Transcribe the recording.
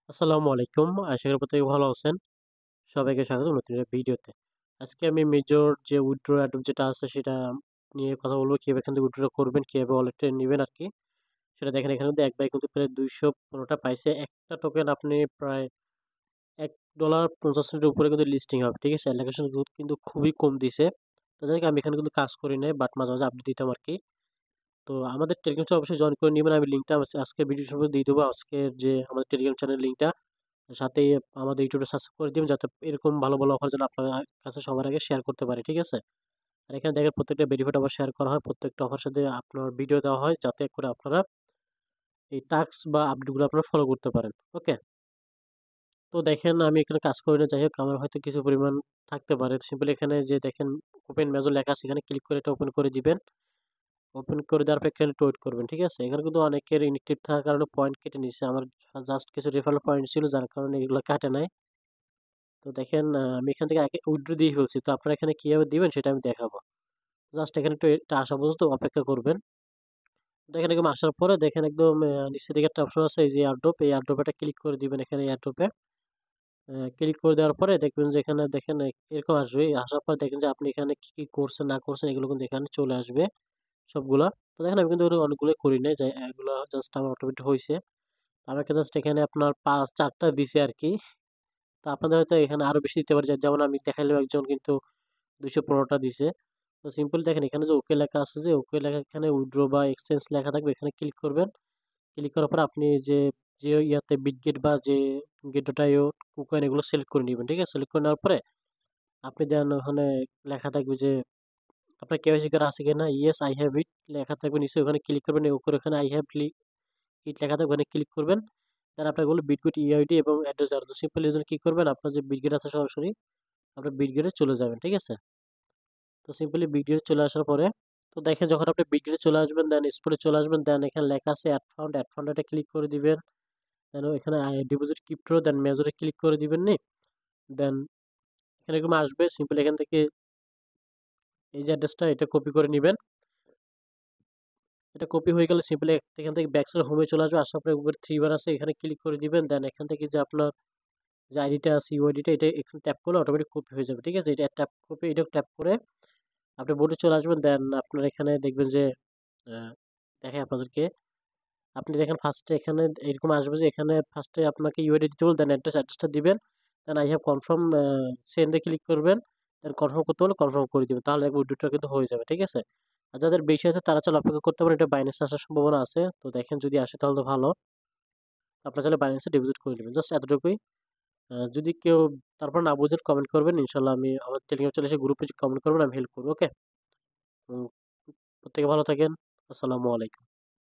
আসসালামু আলাইকুম। আশা করি প্রত্যেকে ভালো আছেন। সবাইকে স্বাগতম নতুন একটা ভিডিওতে। আজকে আমি মেজর যে উইথড্র অ্যাডব যেটা আছে সেটা নিয়ে কথা বলব। কিভাবে এখান থেকে উইথড্র করবেন, কিভাবে ওয়ালেটে নিবেন আরকি। সেটা দেখেন এখানে কিন্তু এক ভাই কিন্তু প্রায় ২১৫ টা পাইছে। একটা টোকেন আপনি প্রায় $১.৫০ উপরে কিন্তু লিস্টিং হবে। ঠিক আছে? অ্যালোকেশন কিন্তু খুবই কম দিছে। তো যাই হোক আমি এখানে কিন্তু কাজ করি নাই। বাট মাঝে, মাঝে আপডেট দিতাম আরকি। তো আমাদের টেলিগ্রাম চ্যানেল অবশ্যই জয়েন করে নিবেন। আমি লিঙ্কটা আজকে ভিডিও শুরুতে দিয়ে দেবো। আজকের যে আমাদের টেলিগ্রাম চ্যানেলের লিঙ্কটা। সাথে আমাদের ইউটিউবটা সাবস্ক্রাইব করে দিবেন যাতে এরকম ভালো, ভালো অফার যেন আপনার কাছে সবার আগে শেয়ার করতে পারি। ঠিক আছে? আর এখানে দেখেন প্রত্যেকটা বেনিফিট আবার শেয়ার করা হয়। প্রত্যেকটা অফার সাথে আপনার ভিডিও দেওয়া হয় যাতে করে আপনারা এই টাস্ক বা আপডেটগুলো আপনারা ফলো করতে পারেন। ওকে? তো দেখেন আমি এখানে কাজ করি না। যাই হোক আমার হয়তো কিছু পরিমাণ থাকতে পারে। সিম্পলি এখানে যে দেখেন ওপেন মেজর লেখা আছে এখানে ক্লিক করে এটা ওপেন করে দিবেন। ওপেন করে দেওয়ার পর এখানে একটু ওয়েট করবেন। ঠিক আছে? এখানে কিন্তু অনেকের ইনএক্টিভ থাকার কারণে পয়েন্ট কেটে নিছে। আমার জাস্ট কিছু রেফারেল পয়েন্ট ছিল যার কারণে এগুলো কাটে নাই। তো দেখেন আমি এখান থেকে আগে উইথড্র দিয়ে ফেলছি। তো আপনারা এখানে কিভাবে দিবেন সেটা আমি দেখাবো। জাস্ট এখানে একটু এটা আসা পর্যন্ত অপেক্ষা করবেন। দেখেন এরকম আসার পরে দেখেন একদম নিচের দিকে একটা অপশন আছে এই যে এয়ারড্রপ, এই এয়ারড্রপে একটা ক্লিক করে দিবেন এখানে এয়ারড্রপে। ক্লিক করে দেওয়ার পরে দেখবেন যে এখানে দেখেন এরকম আসবে। আসার পর দেখেন যে আপনি এখানে কি, কি করছেন না করছেন এগুলো কিন্তু এখানে চলে আসবে সবগুলা। তো দেখেন আমি কিন্তু অনেকগুলো করি নাই যে এগুলো জাস্ট আমার অটোমেটিক হইছে। আমাকে জাস্ট এখানে আপনার ৪ টা দিছে আরকি। তো আপনাদের হয়তো এখানে আরো বেশি দিতে পারে। যেমন আমি দেখাইলাম একজন কিন্তু ২১৫ টা দিছে। তো সিম্পল দেখেন এখানে যে ওকে লেখা আছে যে ওকে লেখা এখানে উইথড্র বা এক্সচেঞ্জ লেখা থাকবে এখানে ক্লিক করবেন। ক্লিক করার পর আপনি যে ইয়াতে বিটগেট বা যে গেট.io কুকয়েন এগুলো সিলেক্ট করে নিবেন। ঠিক আছে? সিলেক্ট করে নেওয়ার পরে আপনি দেন ওখানে লেখা থাকবে যে আপনার কেওয়াইসি করা আছে কিনা? ইয়েস আই হ্যাভ ইট লেখা থাকবে নিচে ওখানে ক্লিক করবেন। উপরে ওখানে আই হ্যাভ ইট লেখা থাকবে ওখানে ক্লিক করবেন। দেন আপনার ওগুলো বিটগেট ইউআইডি এবং অ্যাড্রেস জানানো। তো সিম্পল এর জন্য কি করবেন? আপনার যে বিটগেট আছে সরাসরি আপনার বিটগেটে চলে যাবেন। ঠিক আছে? তো সিম্পলি বিটগেটে চলে আসার পরে তো দেখেন যখন আপনি বিটগেটে চলে আসবেন দেন স্পটে চলে আসবেন দেন এখানে লেখা আছে অ্যাড ফান্ড এটা ক্লিক করে দিবেন। দেন এখানে ডিপোজিট ক্রিপ্টো দেন মেজরে ক্লিক করে দিবেন নি। দেন এখানে এরকম আসবে সিম্পলি এখান থেকে এই যে অ্যাড্রেসটা এটা কপি করে নিবেন। এটা কপি হয়ে গেলে সিম্পলি এখান থেকে ব্যাক সাইড হোমে চলে আসবে। আসার পরে উপরে 3 বার আছে এখানে ক্লিক করে দিবেন। দেন এখান থেকে যে আপনার যে আইডিটা আছে ইউআইডিটা এটা এখানে ট্যাপ করলে অটোমেটিক কপি হয়ে যাবে। ঠিক আছে? এটা ট্যাপ কপি এটা ট্যাপ করে আপনি বোর্ডে চলে আসবেন। দেন আপনার এখানে দেখবেন যে আ দেখাই আপনাদেরকে। আপনি দেখেন ফার্স্টে এখানে এরকম আসবে যে এখানে ফার্স্টে আপনাকে ইউআইডি দিতে বলবে দেন অ্যাড্রেসটা দিবেন। Then I have confirm send a click করবেন। দেন কনফার্ম করতে বললে কনফার্ম করে দিবেন। তাহলে উইথড্রটা কিন্তু হয়ে যাবে। ঠিক আছে? আর যাদের বেশি আছে তারা চাইলে অপেক্ষা করতে পারেন। এটা বাইন্যান্সে আসার সম্ভাবনা আছে। তো দেখেন যদি আসে তাহলে তো ভালো। আপনারা চাইলে বাইন্যান্সে ডিপোজিট করে নিবেন। জাস্ট এতটুকুই। যদি কেউ তারপর না বুঝেন কমেন্ট করবেন। ইনশাআল্লাহ আমি আমার টেলিগ্রাম চ্যানেলে এসে গ্রুপে কমেন্ট করবেন আমি হেল্প করব। ওকে? উম প্রত্যেকে ভালো থাকেন। আসসালামু আলাইকুম।